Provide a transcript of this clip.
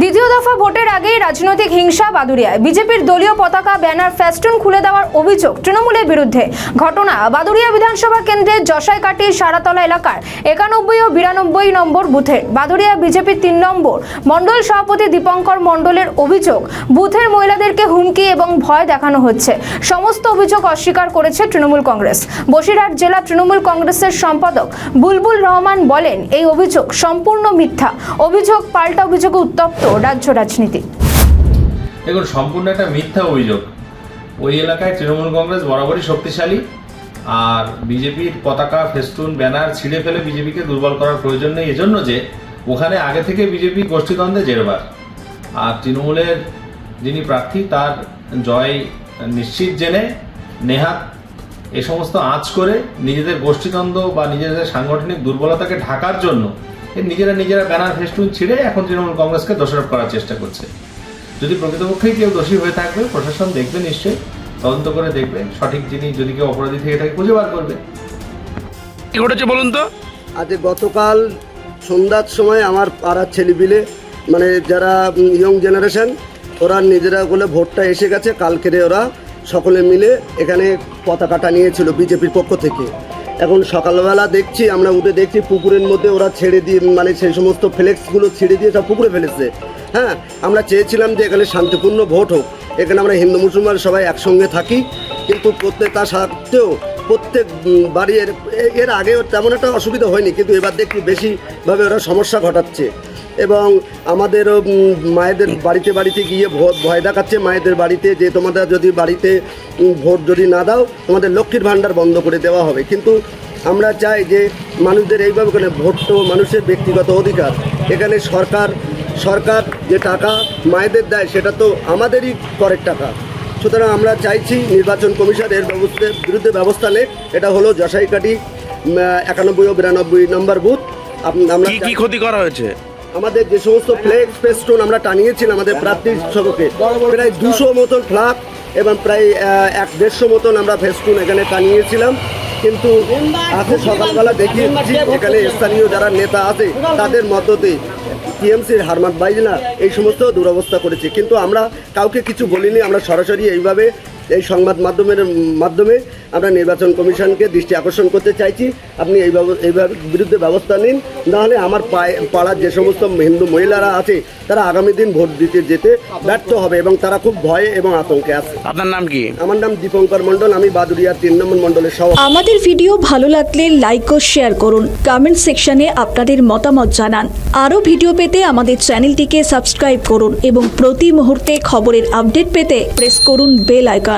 দ্বিতীয় দফা ভোটের আগেই রাজনৈতিক হিংসা বাদুড়িয়ায়। বিজেপির দলীয় পতাকা, ব্যানার, ফেস্টুন খুলে দেওয়ার অভিযোগ তৃণমূলের বিরুদ্ধে। ঘটনা বাদুড়িয়া বিধানসভা কেন্দ্রের জশাইকাটি সারাতলা এলাকার 91 ও 92 নম্বর বুথের। বাদুড়িয়া বিজেপির 3 নম্বর মণ্ডল সভাপতি দীপঙ্কর মণ্ডলের অভিযোগ, বুথের মহিলাদেরকে হুমকি এবং ভয় দেখানো হচ্ছে। সমস্ত অভিযোগ অস্বীকার করেছে তৃণমূল কংগ্রেস। বসিরহাট জেলা তৃণমূল কংগ্রেসের সম্পাদক বুলবুল রহমান বলেন, এই অভিযোগ সম্পূর্ণ মিথ্যা। অভিযোগ পাল্টা অভিযোগে উত্তপ্ত রাজ্য রাজনীতি। দেখুন, সম্পূর্ণ একটা মিথ্যা অভিযোগ। ওই এলাকায় তৃণমূল কংগ্রেস বরাবরই শক্তিশালী, আর বিজেপির পতাকা, ফেস্টুন, ব্যানার ছিঁড়ে ফেলে বিজেপিকে দুর্বল করার প্রয়োজন নেই। এজন্য যে ওখানে আগে থেকে বিজেপি গোষ্ঠীদ্বন্দ্বে জেরবার, আর তৃণমূলের যিনি প্রার্থী তার জয় নিশ্চিত জেনে নেহাত এ সমস্ত আঁচ করে নিজেদের গোষ্ঠীদ্বন্দ্ব বা নিজেদের সাংগঠনিক দুর্বলতাকে ঢাকার জন্য নিজেরা ব্যানার, ফেস্টুন ছিঁড়ে এখন তৃণমূল কংগ্রেসকে দোষারোপ করার চেষ্টা করছে। যদি প্রকৃতপক্ষেই কেউ দোষী হয়ে থাকবে, প্রশাসন দেখবে, নিশ্চয়ই তদন্ত করে দেখবে, সঠিক যিনি যদি কেউ অপরাধী থেকে থাকে খুঁজে বার করবে। কি ঘটেছে বলুন তো? আজ গতকাল সন্ধ্যার সময় আমার পাড়ার ছেলেপিলে, মানে যারা ইয়ং জেনারেশন, ওরা নিজেরা বলে ভোটটা এসে গেছে, কালকেরে ওরা সকলে মিলে এখানে পতাকাটা নিয়েছিল বিজেপির পক্ষ থেকে। এখন সকালবেলা দেখছি, আমরা উঠে দেখছি পুকুরের মধ্যে ওরা ছেড়ে দিয়ে, মানে সেই সমস্ত ফ্লেক্সগুলো ছেড়ে দিয়ে সব পুকুরে ফেলেছে। হ্যাঁ, আমরা চেয়েছিলাম যে এখানে শান্তিপূর্ণ ভোট হোক, এখানে আমরা হিন্দু মুসলমান সবাই একসঙ্গে থাকি, কিন্তু তা সত্ত্বেও প্রত্যেক বাড়ি এর আগেও তেমন একটা অসুবিধা হয়নি, কিন্তু এবার দেখছি বেশিভাবে ওরা সমস্যা ঘটাচ্ছে। এবং আমাদেরও মায়েদের বাড়িতে গিয়ে ভয় দেখাচ্ছে মায়েদের বাড়িতে, যে তোমাদের যদি বাড়িতে ভোট যদি না দাও তোমাদের লক্ষ্মীর ভাণ্ডার বন্ধ করে দেওয়া হবে। কিন্তু আমরা চাই যে মানুষদের এইভাবে করে, ভোট তো মানুষের ব্যক্তিগত অধিকার। এখানে সরকার যে টাকা মায়েদের দেয় সেটা তো আমাদেরই করের টাকা। সুতরাং আমরা চাইছি নির্বাচন কমিশন এর বিরুদ্ধে ব্যবস্থা নেয়। এটা হলো জশাইকাটি 91 ও 92 নম্বর বুথ। আমরা কি ক্ষতি করা হয়েছে? আমাদের যে সমস্ত ফ্ল্যাগ, ফেস্টুন আমরা টানিয়েছিলাম আমাদের প্রার্থীর সবকে, প্রায় 200 মতন ফ্ল্যাগ এবং প্রায় 150 মতন আমরা ফেস্টুন এখানে টানিয়েছিলাম। কিন্তু আজকে সকালবেলা দেখিয়েছি এখানে স্থানীয় যারা নেতা আছে তাদের মদতে টিএমসির হারমাত বাইজনা এই সমস্ত দুরবস্থা করেছে। কিন্তু আমরা কাউকে কিছু বলিনি, আমরা সরাসরি এইভাবে এই সংবাদ মাধ্যমে আমরা নির্বাচন কমিশনকে দৃষ্টি আকর্ষণ করতে চাইছি, আপনি এইভাবে বিরুদ্ধে ব্যবস্থা নিন, নাহলে আমার পাড়ার যে সমস্ত হিন্দু মহিলারা আছে তারা আগামী দিন ভোট দিতে যেতে ব্যর্থ হবে এবং তারা খুব ভয়ে এবং আতঙ্কে আছে। আপনার নাম কি? আমার নাম দীপঙ্কর মণ্ডল, আমি বাদুড়িয়া 3 নম্বর মণ্ডলের সভাপতি। আমাদের ভিডিও ভালো লাগলে লাইক ও শেয়ার করুন, কমেন্ট সেকশনে আপনাদের মতামত জানান। আরও ভিডিও পেতে আমাদের চ্যানেলটিকে সাবস্ক্রাইব করুন এবং প্রতি মুহূর্তে খবরের আপডেট পেতে প্রেস করুন বেল আইকন।